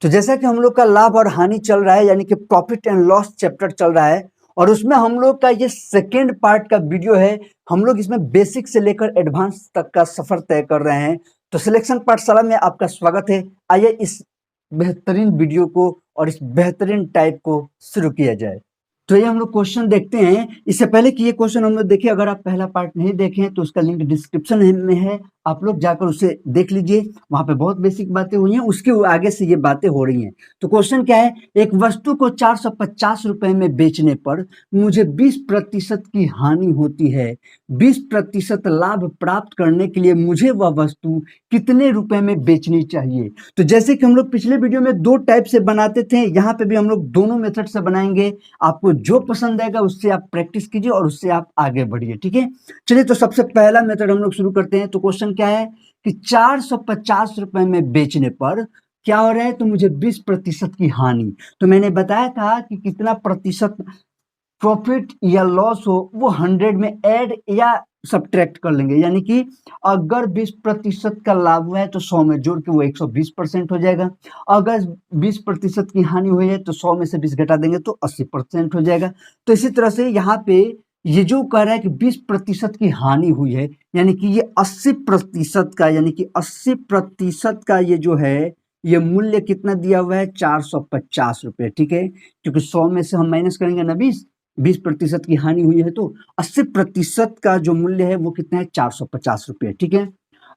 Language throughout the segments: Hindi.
तो जैसा कि हम लोग का लाभ और हानि चल रहा है, यानी कि प्रॉफिट एंड लॉस चैप्टर चल रहा है, और उसमें हम लोग का ये सेकेंड पार्ट का वीडियो है। हम लोग इसमें बेसिक से लेकर एडवांस तक का सफर तय कर रहे हैं। तो सिलेक्शन पाठशाला में आपका स्वागत है। आइए इस बेहतरीन वीडियो को और इस बेहतरीन टाइप को शुरू किया जाए। तो ये हम लोग क्वेश्चन देखते हैं। इससे पहले कि ये क्वेश्चन हम लोग देखें, अगर आप पहला पार्ट नहीं देखें तो उसका लिंक डिस्क्रिप्शन में है, आप लोग जाकर उसे देख लीजिए। वहां पे बहुत बेसिक बातें हुई हैं, उसके आगे से ये बातें हो रही हैं। तो क्वेश्चन क्या है, एक वस्तु को 450 रुपए में बेचने पर मुझे 20% की हानि होती है। 20% लाभ प्राप्त करने के लिए मुझे वह वस्तु कितने रुपए में बेचनी चाहिए। तो जैसे कि हम लोग पिछले वीडियो में दो टाइप से बनाते थे, यहाँ पे भी हम लोग दोनों मेथड से बनाएंगे। आपको जो पसंद आएगा उससे आप प्रैक्टिस कीजिए और उससे आप आगे बढ़िए, ठीक है। चलिए, तो सबसे पहला मेथड हम लोग शुरू करते हैं। तो क्वेश्चन क्या है कि 450 रुपए में बेचने पर क्या हो रहा है, तो मुझे 20% की हानि। तो मैंने बताया था कि कितना प्रतिशत प्रॉफिट या लॉस हो वो 100 में ऐड या सब्ट्रैक्ट कर लेंगे, यानी कि अगर 20% का लाभ हुआ है तो 100 में जोड़ के वो 120% हो जाएगा। अगर 20% की हानि हुई है तो 100 में से 20 घटा देंगे तो 80% हो जाएगा। तो इसी तरह से यहाँ पे ये जो कह रहा है कि 20% की हानि हुई है, यानी कि ये 80% का, यानी कि 80% का ये जो है ये मूल्य कितना दिया हुआ है, 450 रुपए, ठीक है। क्योंकि 100 में से हम माइनस करेंगे ना 20% की हानि हुई है, तो 80% का जो मूल्य है वो कितना है, 450 रुपये, ठीक है।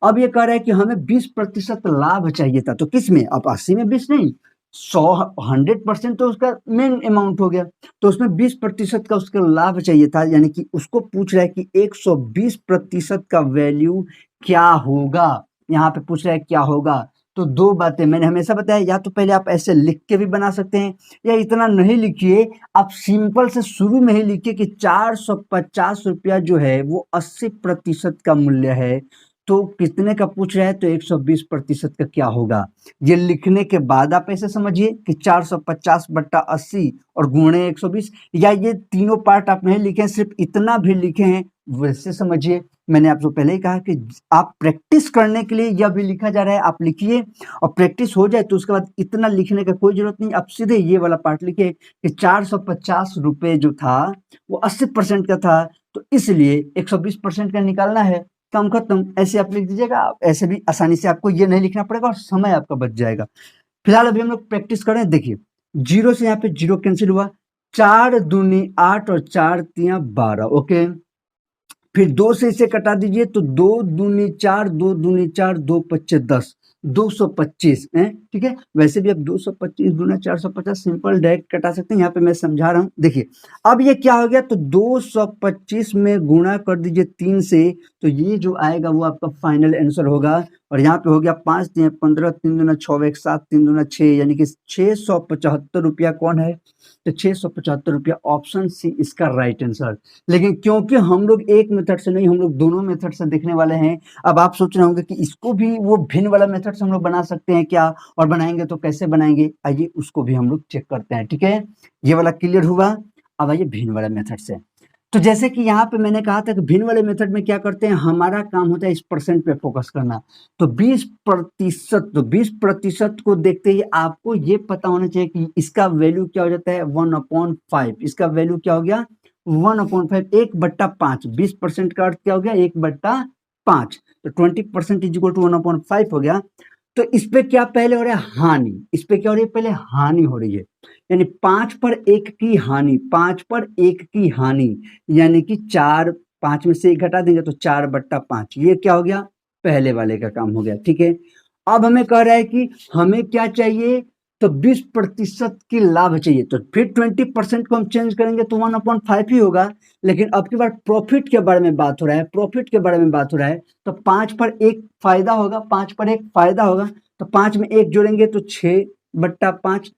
अब ये कह रहा है कि हमें 20% लाभ चाहिए था, तो किस में, अब 80 में 20 नहीं, 100% तो उसका मेन अमाउंट हो गया, तो उसमें 20% का उसका लाभ चाहिए था, यानी कि उसको पूछ रहा है कि 120% का वैल्यू क्या होगा। यहाँ पे पूछ रहा है क्या होगा। तो दो बातें मैंने हमेशा बताया, या तो पहले आप ऐसे लिख के भी बना सकते हैं, या इतना नहीं लिखिए, आप सिंपल से शुरू में ही लिखिए कि 450 रुपया जो है वो 80% का मूल्य है। तो कितने का पूछ रहा है, तो 120% का क्या होगा। ये लिखने के बाद आप ऐसे समझिए कि 450/80 और गुणे 120, या ये तीनों पार्ट आप नहीं लिखे, सिर्फ इतना भी लिखे हैं वैसे समझिए। मैंने आपको पहले ही कहा कि आप प्रैक्टिस करने के लिए यह भी लिखा जा रहा है, आप लिखिए और प्रैक्टिस हो जाए तो उसके बाद इतना लिखने का कोई जरूरत नहीं, आप सीधे ये वाला पार्ट लिखिए कि 450 रुपए जो था वो 80% का था, तो इसलिए 120% का निकालना है, काम खत्म। ऐसे आप लिख दीजिएगा, ऐसे भी आसानी से आपको ये नहीं लिखना पड़ेगा और समय आपका बच जाएगा। फिलहाल अभी हम लोग प्रैक्टिस करें। देखिए, जीरो से यहाँ पे जीरो कैंसिल हुआ, 4 दूनी 8 और 4 तिया 12, ओके। फिर 2 से इसे कटा दीजिए तो 2 दूनी 4, 2 दूनी 4, 2 पच्चे 10, 225 है, ठीक है। वैसे भी अब 225 दूना 450 सिंपल डायरेक्ट कटा सकते हैं, यहाँ पे मैं समझा रहा हूँ। देखिए, अब ये क्या हो गया, तो 225 में गुणा कर दीजिए 3 से, तो ये जो आएगा वो आपका फाइनल आंसर होगा। और यहाँ पे हो गया 5 3 15, 3 दूना 6, 1 7, 3 दूना 6, यानी कि 675 रुपया कौन है, तो 675 रुपया, ऑप्शन सी इसका राइट आंसर। लेकिन क्योंकि हम लोग एक मेथड से नहीं, हम लोग दोनों मेथड से देखने वाले हैं। अब आप सोच रहे होंगे कि इसको भी वो भिन्न वाला मेथड से हम लोग बना सकते हैं क्या, और बनाएंगे तो कैसे बनाएंगे, आइए उसको भी हम लोग चेक करते हैं, ठीक है। ये वाला क्लियर हुआ। अब आइए भिन्न वाला मेथड से। तो जैसे कि यहाँ पे मैंने कहा था कि भिन्न वाले मेथड में क्या करते हैं, हमारा काम होता है इस परसेंट पे फोकस करना। तो 20%, तो 20% को देखते ही आपको ये पता होना चाहिए कि इसका वैल्यू क्या हो जाता है, 1/5। इसका वैल्यू क्या हो गया, 1/5, 1/5। 20% का अर्थ क्या हो गया, 1/5। तो 20% इज इक्वल टू 1/5 हो गया। तो इस पे क्या पहले हो रहा है, हानि। इस पे क्या हो रही है, पहले हानि हो रही है, यानी 5 पर 1 की हानि, 5 पर 1 की हानि, यानी कि 4, 5 में से 1 घटा देंगे तो 4/5। ये क्या हो गया, पहले वाले का काम हो गया, ठीक है। अब हमें कह रहा है कि हमें क्या चाहिए, तो 20% की लाभ चाहिए, तो फिर 20% को हम चेंज करेंगे तो 1/5 ही होगा। लेकिन अब की बार प्रॉफिट के बारे में बात हो रहा है, प्रॉफिट के बारे में बात हो रहा है, तो 5 पर 1 फायदा होगा, 5 पर 1 फायदा होगा, तो 5 में 1 जोड़ेंगे तो 6/5।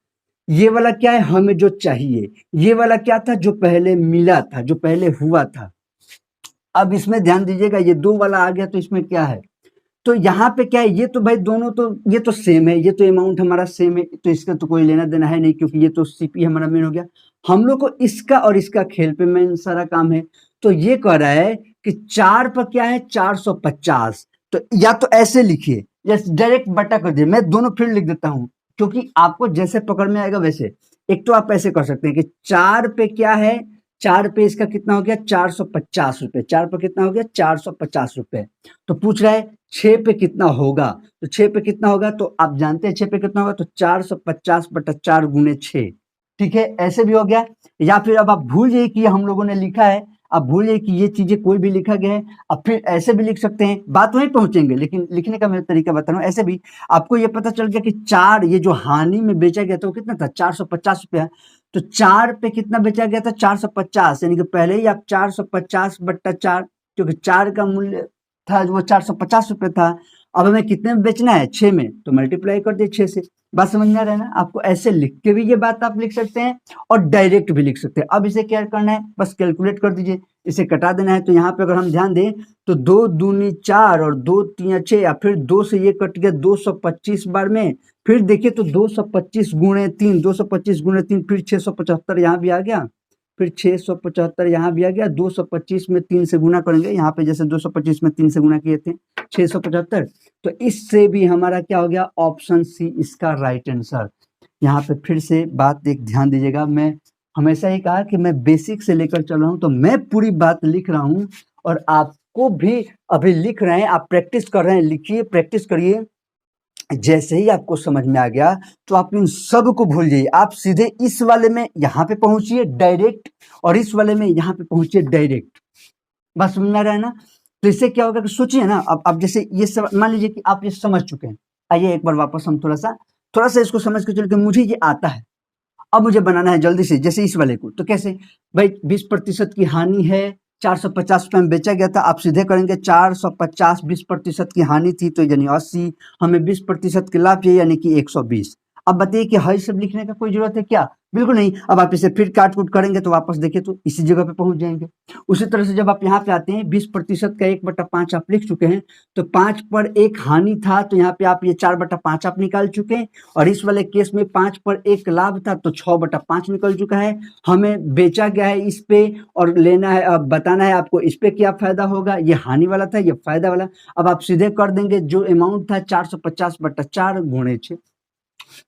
ये वाला क्या है, हमें जो चाहिए, ये वाला क्या था, जो पहले मिला था, जो पहले हुआ था। अब इसमें ध्यान दीजिएगा, ये 2 वाला आ गया, तो इसमें क्या है, तो यहाँ पे क्या है, ये तो भाई दोनों तो ये तो सेम है, ये तो अमाउंट हमारा सेम है, तो इसका तो कोई लेना देना है नहीं, क्योंकि ये तो सीपी हमारा मेन हो गया। हम लोग को इसका और इसका खेल पे मेन सारा काम है। तो ये कह रहा है कि 4 पर क्या है, 450। तो या तो ऐसे लिखिए या डायरेक्ट बटा कर दिए, मैं दोनों फिर लिख देता हूँ, क्योंकि आपको जैसे पकड़ में आएगा वैसे। एक तो आप ऐसे कर सकते हैं कि 4 पे क्या है, 4 पे इसका कितना हो गया 450 रुपए, 4 पे कितना हो गया 450 रुपए। तो पूछ रहा है 6 पे कितना होगा, तो 6 पे कितना होगा, तो आप जानते हैं 6 पे कितना होगा, तो 450 बटा 4 गुने 6। ठीक है, ऐसे भी हो गया। या फिर अब आप भूल जाइए कि हम लोगों ने लिखा है, आप भूल जाइए कि ये चीजें कोई भी लिखा गया है। अब फिर ऐसे भी लिख सकते हैं, बात वहीं पहुंचेंगे, लेकिन लिखने का मैं तरीका बता रहा हूँ। ऐसे भी आपको ये पता चल गया कि 4, ये जो हानि में बेचा गया था वो कितना था 450 रुपया। तो 4 पे कितना बेचा गया था 450, यानी कि पहले ही आप 450 बट्टा 4, क्योंकि 4 का मूल्य था वो 450 रुपये था। अब हमें कितने में बेचना है 6 में, तो मल्टीप्लाई कर दिए 6 से। बात समझ में आ रहा है ना आपको? ऐसे लिख के भी ये बात आप लिख सकते हैं और डायरेक्ट भी लिख सकते हैं। अब इसे क्या करना है, बस कैलकुलेट कर दीजिए, इसे कटा देना है। तो यहाँ पे अगर हम ध्यान दें तो 2 दूनी 4 और 2 3 6, या फिर 2 से ये कट गया 225 बार में। फिर देखिए तो 225 गुणे 3, 225 गुणे 3, फिर 675 यहाँ भी आ गया, फिर 675 यहाँ भी आ गया। 225 में 3 से गुना करेंगे, यहाँ पे जैसे 225 में 3 से गुना किए थे 675। तो इससे भी हमारा क्या हो गया, ऑप्शन सी इसका राइट आंसर। यहाँ पे फिर से बात एक ध्यान दीजिएगा, मैं हमेशा ही कहा कि मैं बेसिक से लेकर चल रहा हूँ, तो मैं पूरी बात लिख रहा हूँ और आपको भी अभी लिख रहे हैं, आप प्रैक्टिस कर रहे हैं, लिखिए प्रैक्टिस करिए। जैसे ही आपको समझ में आ गया तो आप इन सब को भूल जाइए, आप सीधे इस वाले में यहाँ पे पहुंचिए डायरेक्ट, और इस वाले में यहाँ पे पहुंचिए डायरेक्ट। बस समझ में आ रहा है ना? तो इससे क्या होगा कि सोचिए ना, अब जैसे ये सब मान लीजिए कि आप ये समझ चुके हैं। आइए एक बार वापस हम थोड़ा सा इसको समझ के चल के, मुझे ये आता है, अब मुझे बनाना है जल्दी से, जैसे इस वाले को। तो कैसे भाई, 20% की हानि है, 450 रुपए में बेचा गया था। आप सीधे करेंगे 450, 20% की हानि थी तो यानी 80, हमें 20% के लाभ चाहिए यानी कि 120। अब बताइए कि हर सब लिखने का कोई जरूरत है क्या? बिल्कुल नहीं। अब आप इसे फिर काट कूट करेंगे तो वापस देखिए तो इसी जगह पे पहुंच जाएंगे। उसी तरह से जब आप यहाँ पे आते हैं 20% का 1/5 आप लिख चुके हैं, तो 5 पर 1 हानि था, तो यहाँ पे आप ये 4/5 आप निकाल चुके हैं। और इस वाले केस में 5 पर 1 लाभ था तो 6/5 निकल चुका है। हमें बेचा गया है इस पे, और लेना है, अब बताना है आपको इस पे क्या फायदा होगा। ये हानि वाला था, ये फायदा वाला। अब आप सीधे कर देंगे, जो अमाउंट था 450/4 गुणे 6,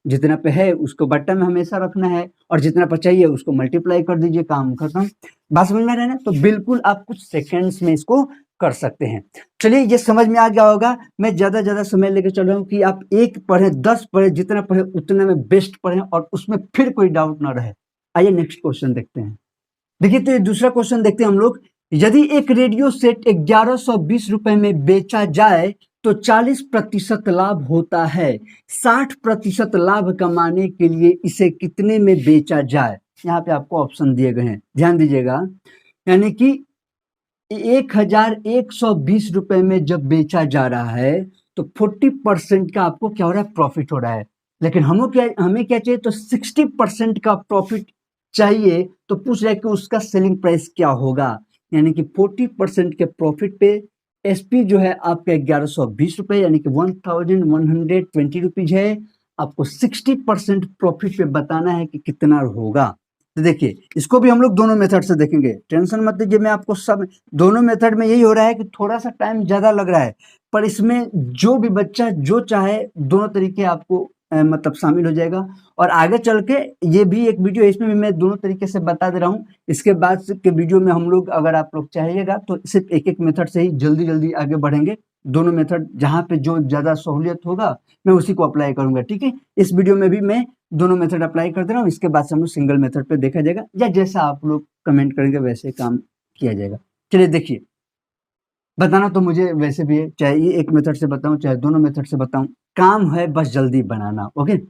जितना पे है उसको बट्टा में हमेशा रखना है, और जितना पर चाहिए उसको मल्टीप्लाई कर दीजिए, काम खत्म। बात समझ में आ रहा है ना? तो बिल्कुल आप कुछ सेकंड्स में इसको कर सकते हैं। चलिए ये समझ में आ गया होगा। मैं ज्यादा समय लेके चल रहा हूँ कि आप 1 पढ़े 10 पढ़े, जितना पढ़े उतना में बेस्ट पढ़े, और उसमें फिर कोई डाउट ना रहे। आइए नेक्स्ट क्वेश्चन देखते हैं। देखिए तो ये दूसरा क्वेश्चन देखते हैं हम लोग। यदि एक रेडियो सेट 1120 रुपए में बेचा जाए तो 40% लाभ होता है। 60% लाभ कमाने के लिए इसे कितने में बेचा जाए? यहाँ पे आपको ऑप्शन दिए गए हैं, ध्यान दीजिएगा। यानी कि 1120 रुपए में जब बेचा जा रहा है तो 40% का आपको क्या हो रहा है, प्रॉफिट हो रहा है। लेकिन हमें क्या चाहिए, तो 60% का प्रॉफिट चाहिए। तो पूछ रहा है कि उसका सेलिंग प्राइस क्या होगा। यानी कि 40% के प्रॉफिट पे एसपी जो है आपका 1120 रुपए यानी कि 1120 रुपीज है। आपको 60% प्रॉफिट पे बताना है कि कितना होगा। तो देखिए इसको भी हम लोग दोनों मेथड से देखेंगे, टेंशन मत लीजिए। मैं आपको सब दोनों मेथड में यही हो रहा है कि थोड़ा सा टाइम ज्यादा लग रहा है, पर इसमें जो भी बच्चा जो चाहे दोनों तरीके आपको मतलब शामिल हो जाएगा। और आगे चल के ये भी एक वीडियो है, इसमें भी मैं दोनों तरीके से बता दे रहा हूँ। इसके बाद के वीडियो में हम लोग, अगर आप लोग चाहिएगा तो सिर्फ एक मेथड से ही जल्दी आगे बढ़ेंगे। दोनों मेथड जहाँ पे जो ज्यादा सहूलियत होगा मैं उसी को अप्लाई करूंगा। ठीक है, इस वीडियो में भी मैं दोनों मेथड अप्लाई कर दे रहा हूँ। इसके बाद से हम लोग सिंगल मेथड पे देखा जाएगा, या जैसा आप लोग कमेंट करेंगे वैसे काम किया जाएगा। चलिए देखिए, बताना तो मुझे वैसे भी है, चाहे ये एक मेथड से बताऊं चाहे दोनों मेथड से बताऊं, काम है बस जल्दी बनाना। ओके,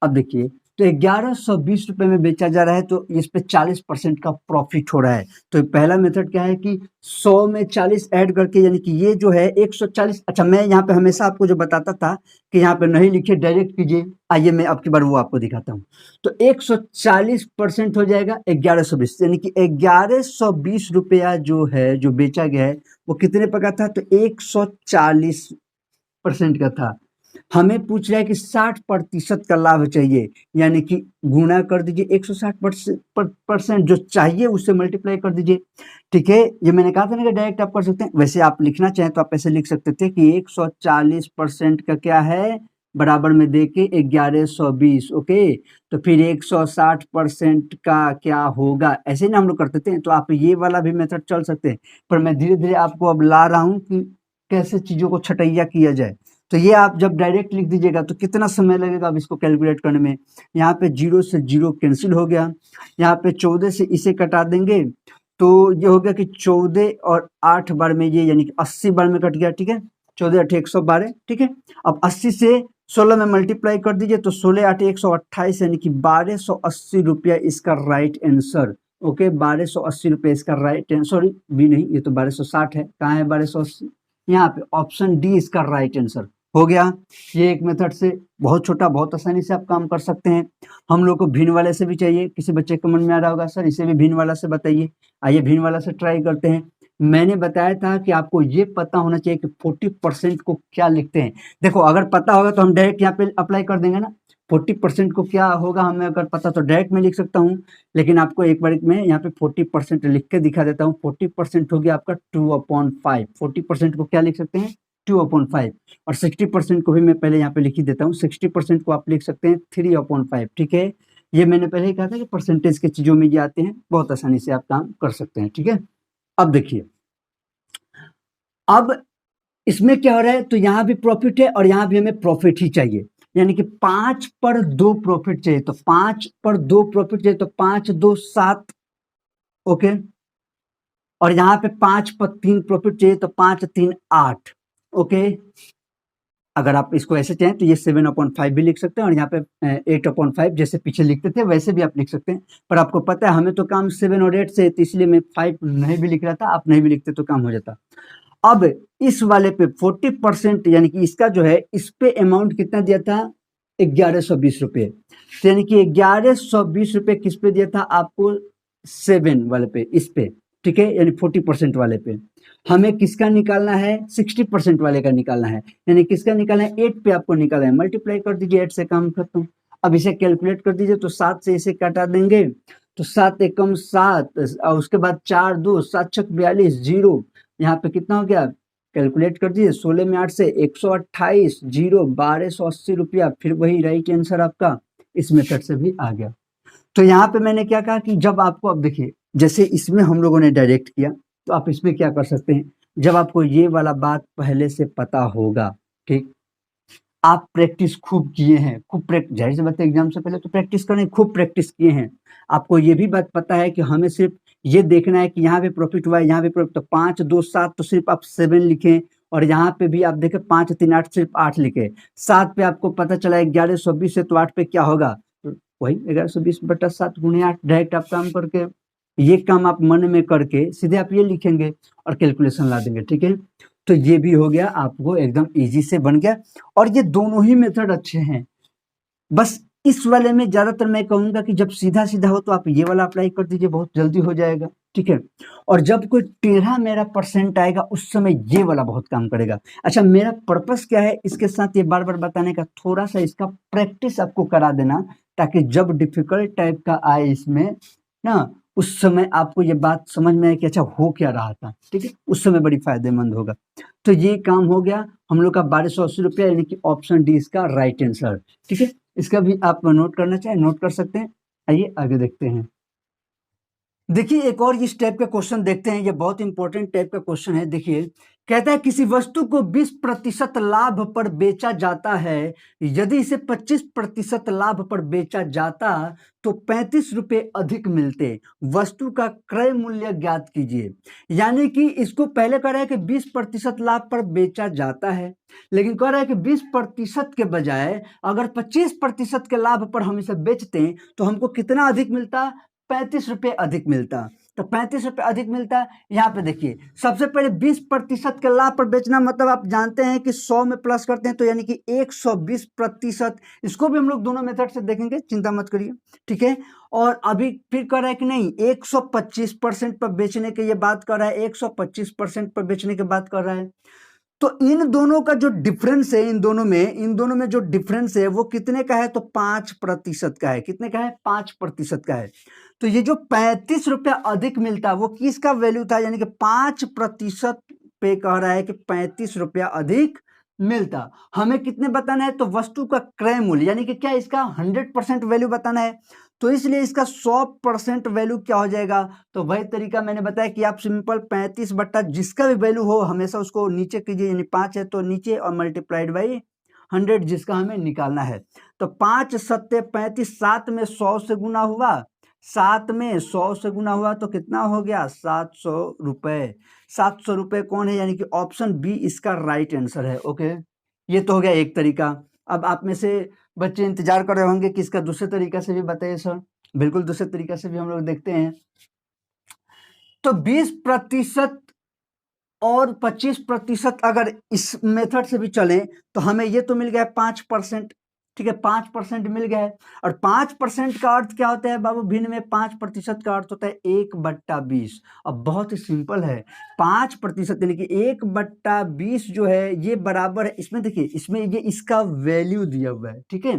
अब देखिए तो 1120 रुपए में बेचा जा रहा है तो इस पे 40% का प्रॉफिट हो रहा है। तो पहला मेथड क्या है कि 100 में 40 ऐड करके, यानी कि ये जो है 140। अच्छा, मैं यहाँ पे हमेशा आपको जो बताता था कि यहाँ पे नहीं लिखिए, डायरेक्ट कीजिए। आइए मैं अब की बार वो आपको दिखाता हूँ। तो 140% हो जाएगा 1120, यानी कि 1120 रुपया जो है, जो बेचा गया है वो कितने का था, तो 140% का था। हमें पूछ रहा है कि 60% का लाभ चाहिए, यानी कि गुना कर दीजिए 160% जो चाहिए उससे मल्टीप्लाई कर दीजिए। ठीक है, ये मैंने कहा था ना कि डायरेक्ट आप कर सकते हैं। वैसे आप लिखना चाहें तो आप ऐसे लिख सकते थे कि 140% का क्या है, बराबर में दे के 1120। ओके, तो फिर 160% का क्या होगा, ऐसे ना हम लोग करते थे। तो आप ये वाला भी मेथड चल सकते हैं, पर मैं धीरे धीरे आपको अब ला रहा हूँ कि कैसे चीज़ों को छटैया किया जाए। तो ये आप जब डायरेक्ट लिख दीजिएगा तो कितना समय लगेगा अब इसको कैलकुलेट करने में। यहाँ पे 0 से 0 कैंसिल हो गया, यहाँ पे 14 से इसे कटा देंगे, तो ये हो गया कि 14 और 8 बार में ये यानी कि 80 बार में कट गया। ठीक है, 14 8 112। ठीक है, अब 80 से 16 में मल्टीप्लाई कर दीजिए, तो 16 8 128 यानी कि 1280 रुपया इसका राइट आंसर। ओके, 1280 रुपये इसका राइट आंसर, सॉरी बी नहीं, ये तो 1260 है। कहाँ है 1280? यहाँ पे ऑप्शन डी इसका राइट आंसर हो गया। ये एक मेथड से बहुत छोटा, बहुत आसानी से आप काम कर सकते हैं। हम लोग को भिन्न वाले से भी चाहिए, किसी बच्चे के मन में आ रहा होगा सर इसे भी भिन्न वाला से बताइए। आइए भिन्न वाला से ट्राई करते हैं। मैंने बताया था कि आपको ये पता होना चाहिए कि 40% को क्या लिखते हैं। देखो अगर पता होगा तो हम डायरेक्ट यहाँ पे अप्लाई कर देंगे ना। 40% को क्या होगा हमें अगर पता तो डायरेक्ट में लिख सकता हूँ, लेकिन आपको एक बार मैं यहाँ पे 40% लिख के दिखा देता हूँ। 40% हो गया आपका 2/5। 40% को क्या लिख सकते हैं 2/5, और 60% को भी मैं पहले यहाँ पे लिख ही देता हूँ। 60% को आप लिख सकते हैं 3/5। ठीक है, ये मैंने पहले ही कहा था कि परसेंटेज के चीजों में ये आते हैं, बहुत आसानी से आप काम कर सकते हैं। ठीक है, अब देखिए, अब इसमें क्या हो रहा है, तो यहाँ भी प्रॉफिट है और यहाँ भी हमें प्रॉफिट ही चाहिए, यानी कि 5 पर 2 प्रॉफिट चाहिए। तो 5 पर 2 प्रॉफिट चाहिए, तो 5 2 7। ओके, और यहाँ पे 5 पर 3 प्रॉफिट चाहिए, तो 5 3 8। ओके, अगर आप इसको ऐसे चाहें तो ये 7/5 भी लिख सकते हैं, और यहाँ पे 8/5 जैसे पीछे लिखते थे वैसे भी आप लिख सकते हैं। पर आपको पता है हमें तो काम 7 और 8 से, तो इसलिए मैं 5 नहीं भी लिख रहा था। आप नहीं भी लिखते तो काम हो जाता। अब इस वाले पे 40% यानी कि इसका जो है, इस पे अमाउंट कितना दिया था 1120 रुपये। तो यानी कि 1120 रुपये किस पे दिया था आपको 7 वाले पे, इस पे। ठीक है, यानी 40% वाले पे हमें किसका निकालना है 60% वाले का निकालना है। यानी किसका निकालना है 8 पे आपको निकालना है। मल्टीप्लाई कर दीजिए, 8 से काम खत्म। अब इसे कैलकुलेट कर दीजिए, तो 7 से इसे काटा देंगे, तो 7 एकम 7, और उसके बाद 4 2 7 छक 42 0। यहाँ पे कितना हो गया, कैलकुलेट कर दीजिए, 16 में 8 से 128 0 1280 रुपया। फिर वही राइट आंसर आपका इस मेथड से भी आ गया। तो यहाँ पे मैंने क्या कहा कि जब आपको, अब देखिए जैसे इसमें हम लोगों ने डायरेक्ट किया, तो आप इसमें क्या कर सकते हैं, जब आपको ये वाला बात पहले से पता होगा, ठीक, आप प्रैक्टिस खूब किए हैं, खूब प्रैक्टिस, जाहिर सी बात है एग्जाम से पहले तो प्रैक्टिस करें, खूब प्रैक्टिस किए हैं, आपको ये भी बात पता है कि हमें सिर्फ ये देखना है कि यहाँ पे प्रॉफिट हुआ है, यहाँ पे प्रॉफिट, तो 5 2 7 तो सिर्फ आप 7 लिखें, और यहाँ पे भी आप देखें 5 3 8 सिर्फ 8 लिखे। 7 पे आपको पता चला 1120 है, तो 8 पे क्या होगा, तो वही 1120/7 गुणे 8। डायरेक्ट आप काम करके, ये काम आप मन में करके सीधे आप ये लिखेंगे और कैलकुलेशन ला देंगे। ठीक है, तो ये भी हो गया, आपको एकदम इजी से बन गया। और ये दोनों ही मेथड अच्छे हैं, बस इस वाले में ज्यादातर मैं कहूंगा कि जब सीधा सीधा हो तो आप ये वाला अप्लाई कर दीजिए, बहुत जल्दी हो जाएगा। ठीक है, और जब कोई टेढ़ा मेरा परसेंट आएगा उस समय ये वाला बहुत काम करेगा। अच्छा, मेरा पर्पस क्या है इसके साथ ये बार बार बताने का, थोड़ा सा इसका प्रैक्टिस आपको करा देना, ताकि जब डिफिकल्ट टाइप का आए इसमें ना, उस समय आपको ये बात समझ में आए कि अच्छा हो क्या रहा था। ठीक है, उस समय बड़ी फायदेमंद होगा। तो ये काम हो गया हम लोग का 1280 रुपया, यानी कि ऑप्शन डी इसका राइट आंसर। ठीक है, इसका भी आप नोट करना चाहें नोट कर सकते हैं। आइए आगे देखते हैं। देखिए एक और इस टाइप का क्वेश्चन देखते हैं, ये बहुत इंपॉर्टेंट टाइप का क्वेश्चन है। देखिए, कहता है किसी वस्तु को 20% लाभ पर बेचा जाता है, यदि इसे 25% लाभ पर बेचा जाता तो 35 रुपये अधिक मिलते, वस्तु का क्रय मूल्य ज्ञात कीजिए। यानी कि इसको पहले कह रहा है कि 20% लाभ पर बेचा जाता है, लेकिन कह रहा है कि 20% के बजाय अगर 25% के लाभ पर हम इसे बेचते तो हमको कितना अधिक मिलता, 35 रुपये अधिक मिलता। तो 35 रुपये अधिक मिलता है। यहाँ पे देखिए, सबसे पहले 20% के लाभ पर बेचना मतलब आप जानते हैं कि 100 में प्लस करते हैं तो यानी कि 120%। इसको भी हम लोग दोनों मेथड से देखेंगे, चिंता मत करिए। ठीक है, और अभी फिर कर रहा है कि नहीं 125% पर बेचने की ये बात कर रहा है, 125% पर बेचने की बात कर रहा है। तो इन दोनों का जो डिफरेंस है, इन दोनों में जो डिफरेंस है वो कितने का है, तो 5% का है। कितने का है, 5% का है। तो ये जो 35 रुपया अधिक मिलता है वो किसका वैल्यू था, यानी कि 5% पे कह रहा है कि 35 रुपया अधिक मिलता। हमें कितने बताना है, तो वस्तु का क्रय मूल्य यानी कि क्या इसका 100% वैल्यू बताना है, तो इसलिए इसका 100% वैल्यू क्या हो जाएगा, तो वही तरीका मैंने बताया कि आप सिंपल 35 बट्टा जिसका भी वैल्यू हो हमेशा उसको नीचे कीजिए, यानी 5 है तो नीचे और मल्टीप्लाइड बाई 100 जिसका हमें निकालना है। तो 5 सत्ते 35, 7 में 100 से गुना हुआ, 7 में 100 से गुना हुआ तो कितना हो गया, 700 रुपए। 700 रुपए कौन है, यानी कि ऑप्शन बी इसका राइट आंसर है। ओके, ये तो हो गया एक तरीका। अब आप में से बच्चे इंतजार कर रहे होंगे कि इसका दूसरे तरीका से भी बताइए सर। बिल्कुल, दूसरे तरीका से भी हम लोग देखते हैं। तो 20% और 25% अगर इस मेथड से भी चले तो हमें ये तो मिल गया 5%। ठीक है, 5% मिल गया है। और 5% का अर्थ क्या होता है बाबू, भिन्न में 5% का अर्थ होता है 1/20। अब बहुत ही सिंपल है, 5% यानी कि 1/20 जो है ये बराबर है, इसमें देखिए इसमें ये इसका वैल्यू दिया हुआ है। ठीक है,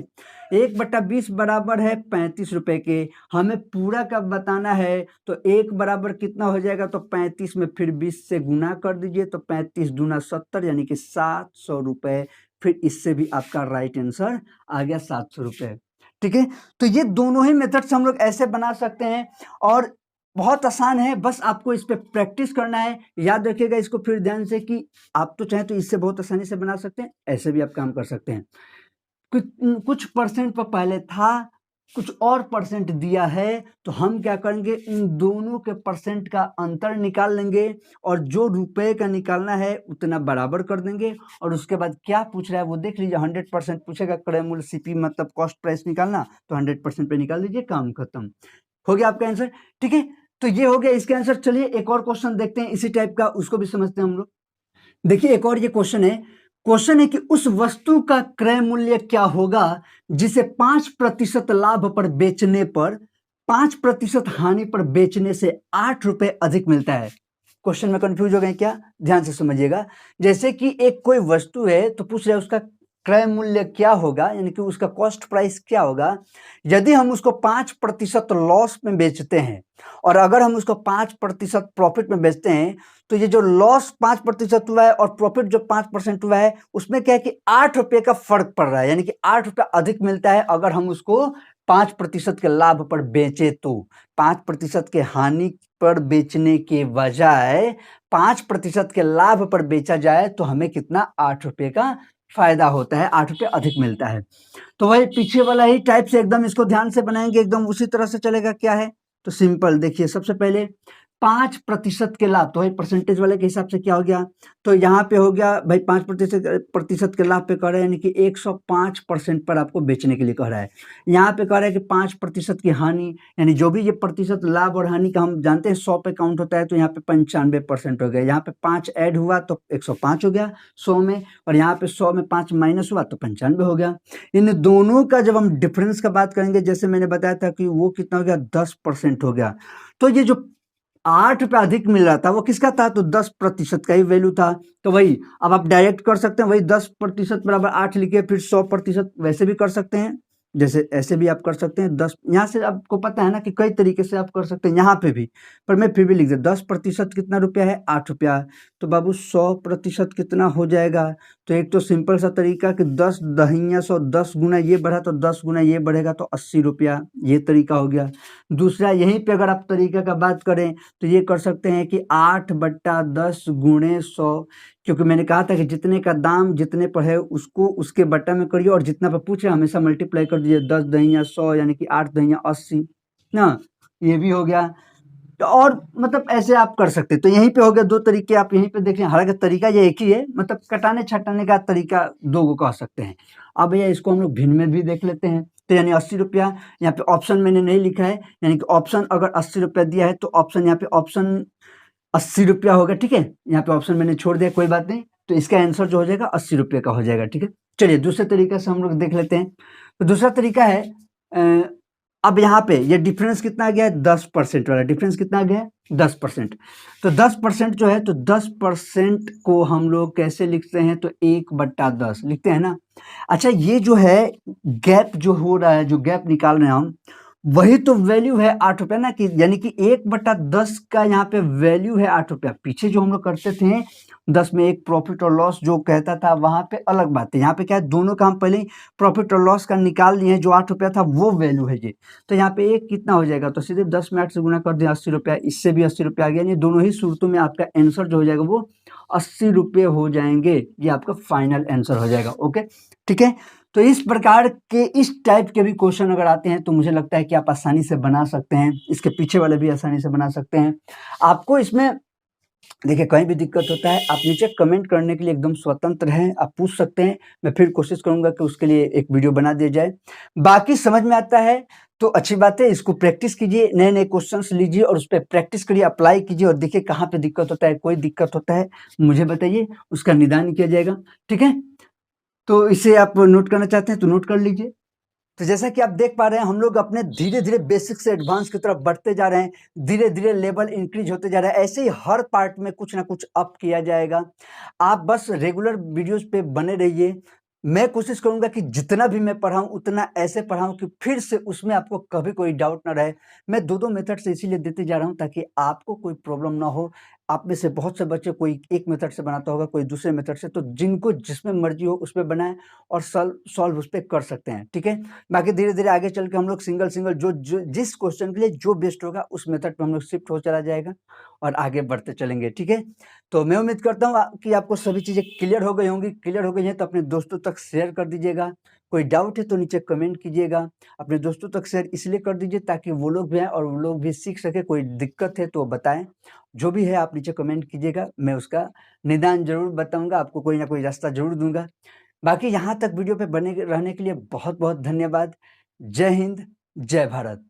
1/20 बराबर है 35 रुपए के। हमें पूरा कब बताना है, तो 1 बराबर कितना हो जाएगा, तो 35 में फिर 20 से गुना कर दीजिए, तो 35 दूना 70 यानी कि 700 रुपए। फिर इससे भी आपका राइट आंसर आ गया 700 रुपए। ठीक है, तो ये दोनों ही मेथड से हम लोग ऐसे बना सकते हैं और बहुत आसान है, बस आपको इस पे प्रैक्टिस करना है। याद रखिएगा इसको फिर ध्यान से कि आप तो चाहें तो इससे बहुत आसानी से बना सकते हैं, ऐसे भी आप काम कर सकते हैं। कुछ परसेंट पर पहले था, कुछ और परसेंट दिया है, तो हम क्या करेंगे, इन दोनों के परसेंट का अंतर निकाल लेंगे और जो रुपए का निकालना है उतना बराबर कर देंगे। और उसके बाद क्या पूछ रहा है वो देख लीजिए, 100% पूछेगा, क्रय मूल्य सीपी मतलब कॉस्ट प्राइस निकालना, तो 100% पे निकाल दीजिए, काम खत्म हो गया आपका आंसर। ठीक है, तो ये हो गया इसका आंसर। चलिए एक और क्वेश्चन देखते हैं इसी टाइप का, उसको भी समझते हैं हम लोग। देखिए एक और ये क्वेश्चन है कि उस वस्तु का क्रय मूल्य क्या होगा जिसे 5% लाभ पर बेचने पर 5% हानि पर बेचने से 8 रुपए अधिक मिलता है। क्वेश्चन में कंफ्यूज हो गए क्या, ध्यान से समझिएगा। जैसे कि एक कोई वस्तु है तो पूछ रहे उसका क्रय मूल्य क्या होगा, यानी कि उसका कॉस्ट प्राइस क्या होगा यदि हम उसको 5% लॉस में बेचते हैं, और अगर हम उसको 5% प्रॉफिट में बेचते हैं, तो ये जो लॉस 5% हुआ है और प्रॉफिट जो 5% हुआ है उसमें क्या है कि 8 रुपए का फर्क पड़ रहा है, यानी कि 8 रुपया अधिक मिलता है अगर हम उसको 5% के लाभ पर बेचे तो। 5% के हानि पर बेचने के बजाय 5% के लाभ पर बेचा जाए तो हमें कितना, 8 रुपए का फायदा होता है, 8 रुपये अधिक मिलता है। तो वही पीछे वाला ही टाइप से एकदम इसको ध्यान से बनाएंगे, एकदम उसी तरह से चलेगा। क्या है, तो सिंपल देखिए, सबसे पहले 5% के लाभ, तो वही परसेंटेज वाले के हिसाब से क्या हो गया, तो यहाँ पे हो गया भाई 5% के लाभ पे कह रहे हैं, यानी कि 105% पर आपको बेचने के लिए कह रहा है। यहाँ पे कह रहा है कि 5% की हानि, यानी जो भी ये प्रतिशत लाभ और हानि का हम जानते हैं 100 पे काउंट होता है, तो यहाँ पे 95% हो गया। यहाँ पे 5 ऐड हुआ तो 105 हो गया 100 में, और यहाँ पे 100 में 5 माइनस हुआ तो 95 हो गया। इन दोनों का जब हम डिफरेंस का बात करेंगे, जैसे मैंने बताया था कि वो कितना हो गया, 10% हो गया। तो ये जो 8 रुपये अधिक मिल रहा था वो किसका था, तो 10% का ही वैल्यू था। तो वही अब आप डायरेक्ट कर सकते हैं, वही 10% बराबर 8 लिखिए, फिर 100% वैसे भी कर सकते हैं, जैसे ऐसे भी आप कर सकते हैं। 10 यहाँ से आपको पता है ना कि कई तरीके से आप कर सकते हैं, यहाँ पे भी, पर मैं फिर भी लिख दिया 10% कितना रुपया है, 8 रुपया। तो बाबू 100% कितना हो जाएगा, तो एक तो सिंपल सा तरीका कि 10 दहिया 100, 10 गुना ये बढ़ा तो 10 गुना ये बढ़ेगा तो 80 रुपया, ये तरीका हो गया। दूसरा यहीं पे अगर आप तरीका का बात करें तो ये कर सकते हैं कि 8/10 गुणे 100, क्योंकि मैंने कहा था कि जितने का दाम जितने पर है उसको उसके बट्टा में करिए, और जितना पर पूछ रहे हैं हमेशा मल्टीप्लाई कर दीजिए, 10 दहिया 100 यानी कि 8 दहिया 80 ना, ये भी हो गया। तो और मतलब ऐसे आप कर सकते हैं। तो यहीं पे हो गया दो तरीके, आप यहीं पे देख लें, हालांकि तरीका ये एक ही है, मतलब कटाने छटाने का तरीका दो को कह सकते हैं। अब भैया इसको हम लोग भिन्न में भी देख लेते हैं। तो यानी 80 रुपया, यहाँ पे ऑप्शन मैंने नहीं लिखा है, यानी कि ऑप्शन अगर 80 रुपया दिया है तो ऑप्शन यहाँ पे ऑप्शन 80 रुपया होगा। ठीक है, यहाँ पे ऑप्शन मैंने छोड़ दिया, कोई बात नहीं। तो इसका आंसर जो हो जाएगा 80 रुपये का हो जाएगा। ठीक है, चलिए दूसरे तरीके से हम लोग देख लेते हैं। तो दूसरा तरीका है, अब यहाँ पे ये डिफरेंस कितना आ गया है, 10% वाला डिफरेंस कितना आ गया है, 10%। तो 10% जो है, तो 10% को हम लोग कैसे लिखते हैं, तो 1/10 लिखते हैं ना। अच्छा, ये जो है गैप जो हो रहा है, जो गैप निकाल रहे हैं हम, वही तो वैल्यू है 8 रुपया ना, कि यानी कि 1/10 का यहाँ पे वैल्यू है 8 रुपया। पीछे जो हम लोग करते थे 10 में 1 प्रॉफिट और लॉस जो कहता था, वहां पे अलग बात है। यहाँ पे क्या है, दोनों का हम पहले ही प्रॉफिट और लॉस का निकाल लिए हैं, जो 8 रुपया था वो वैल्यू है ये। तो यहाँ पे एक कितना हो जाएगा, तो सीधे 10 में 8 से गुना कर दिया 80 रुपया, इससे भी 80 रुपया आ गया। यानी दोनों ही सूरतों में आपका आंसर जो हो जाएगा वो 80 रुपये हो जाएंगे। ये आपका फाइनल आंसर हो जाएगा। ओके, ठीक है। तो इस प्रकार के इस टाइप के भी क्वेश्चन अगर आते हैं तो मुझे लगता है कि आप आसानी से बना सकते हैं। इसके पीछे वाले भी आसानी से बना सकते हैं। आपको इसमें देखिए कहीं भी दिक्कत होता है, आप नीचे कमेंट करने के लिए एकदम स्वतंत्र हैं, आप पूछ सकते हैं। मैं फिर कोशिश करूंगा कि उसके लिए एक वीडियो बना दिया जाए। बाकी समझ में आता है तो अच्छी बात है, इसको प्रैक्टिस कीजिए, नए नए क्वेश्चंस लीजिए और उस पर प्रैक्टिस करिए, अप्लाई कीजिए और देखिए कहाँ पे दिक्कत होता है। कोई दिक्कत होता है मुझे बताइए, उसका निदान किया जाएगा। ठीक है, तो इसे आप नोट करना चाहते हैं तो नोट कर लीजिए। तो जैसा कि आप देख पा रहे हैं, हम लोग अपने धीरे धीरे बेसिक से एडवांस की तरफ बढ़ते जा रहे हैं, धीरे धीरे लेवल इंक्रीज होते जा रहा है। ऐसे ही हर पार्ट में कुछ ना कुछ अप किया जाएगा। आप बस रेगुलर वीडियोस पे बने रहिए। मैं कोशिश करूंगा कि जितना भी मैं पढ़ाऊं उतना ऐसे पढ़ाऊं कि फिर से उसमें आपको कभी कोई डाउट ना रहे। मैं दो मेथड से इसीलिए देते जा रहा हूं ताकि आपको कोई प्रॉब्लम ना हो। आप में से बहुत से बच्चे कोई एक मेथड से बनाता होगा, कोई दूसरे मेथड से, तो जिनको जिसमें मर्जी हो उसमें बनाएं और सॉल्व उस पर कर सकते हैं। ठीक है, बाकी धीरे धीरे आगे चल के हम लोग सिंगल जो जिस क्वेश्चन के लिए जो बेस्ट होगा उस मेथड पे हम लोग शिफ्ट हो चला जाएगा और आगे बढ़ते चलेंगे। ठीक है, तो मैं उम्मीद करता हूँ कि आपको सभी चीज़ें क्लियर हो गई होंगी। क्लियर हो गई हैं तो अपने दोस्तों तक शेयर कर दीजिएगा। कोई डाउट है तो नीचे कमेंट कीजिएगा। अपने दोस्तों तक शेयर इसलिए कर दीजिए ताकि वो लोग भी आएँ और वो लोग भी सीख सके। कोई दिक्कत है तो बताएं, जो भी है आप नीचे कमेंट कीजिएगा, मैं उसका निदान जरूर बताऊंगा, आपको कोई ना कोई रास्ता जरूर दूंगा। बाकी यहाँ तक वीडियो पे बने रहने के लिए बहुत बहुत धन्यवाद। जय हिंद, जय भारत।